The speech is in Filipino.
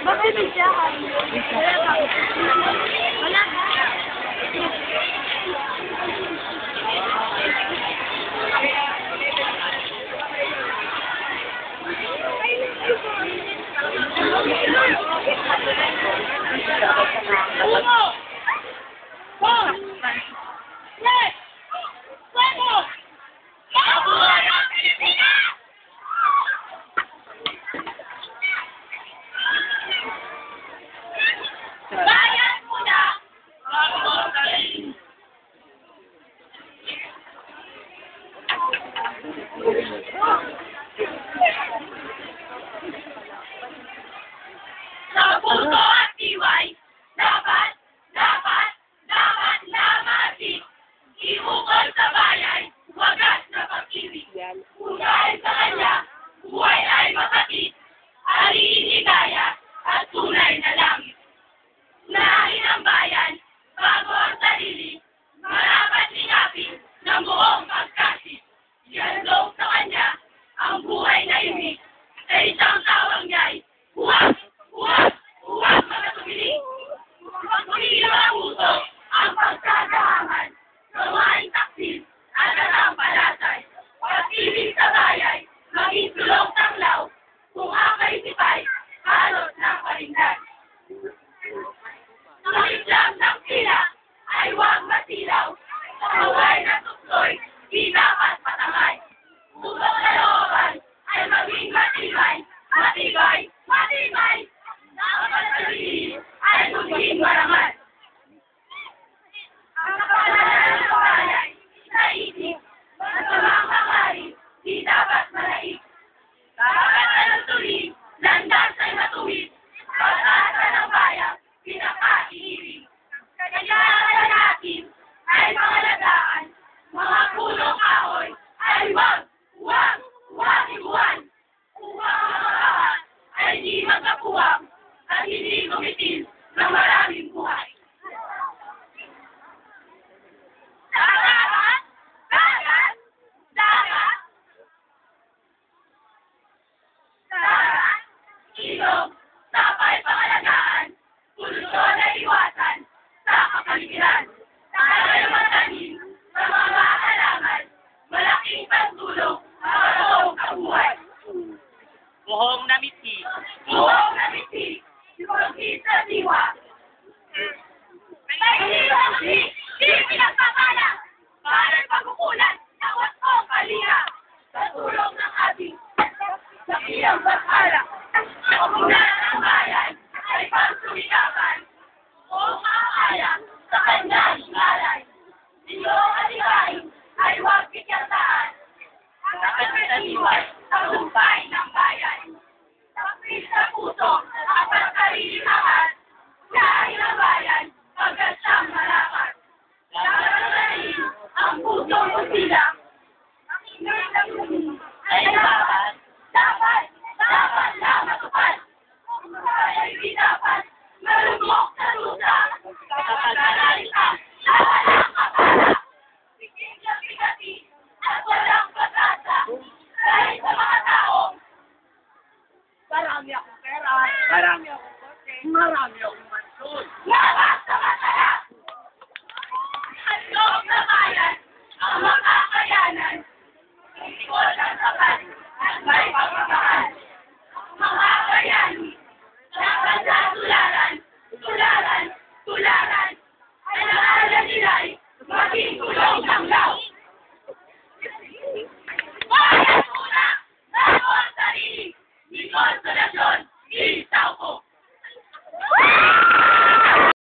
Bakit may siya ka? Wala ka. Sa puso at tiway, dapat lamati. Iukol sa bayan, wagas na pag-ibig. Kung dahil sa kanya, buhay ay makatid, aliinigaya at tunay na langit. Unahin ang bayan, bago ang sarili, marapat singapin ng buong pagkasit. Ihandog sa kanya ang buhay na imig. Sa isang tawang niya'y huwag mga tumili. Tumigil ang uso, ang pagkagahangan, gawain taksil at ang palatay. Pag-ibig sa bayan, maging sulong tanglaw, kung akay sipay, halot ng parindan. Ang islam ng sila ay huwag masilaw, sa buhay na tuksoy, di dapat patangay. Usok na looban ay maging matibay. Dapat sabihin ay maging marangal. Ang kapalaran ng bayan, naisip, masamang hangarin, di dapat malaip. Dapat alutuin, landas ay matuwid, pag-asa ng bayan, pinaka-iibig. Kailangan natin ay pangalagaan, mga punong kahoy ay huwag ibuwan. Upang ang lahat ay di magkapuwang at hindi kumitil ng maraming buhay. Dagat, ilog, sapay pangalagaan, polusyon na iwasan sa kapaligiran. Tayo magtanim sa mga halaman, malaking pagtulong sa buong kabuhay. Buhong namiti. Pagkit sa diwa. May di pinagpapala para pagkukulan ng wasong kalira sa tulong ng ating sakiyang bakala. Kung ng bayan ay pagsumikapan o makakaya sa kanyang ngalay. Iyong aligain ay huwag pikyasaan sa kanilang tagumpay ng bayan. Tapos sa puso ang pagkalilimahan dahil ang bayan pagkat siyang malakas. Lalalain ang puso mo sila. Ang inay ng bumi ay dapat na matupad. Ang bahay ay di dapat malugmok sa rusa. Kapag nalalita, walang kapala. Siging gabi-gabi at walang pag-asa. Dahil sa mga taong Marami akong pera. Marami akong kote. Marami akong mansyon. labas sa masarap. Handog na bayan ang makakayanan. Ikot ang sapat at may pagmamahal.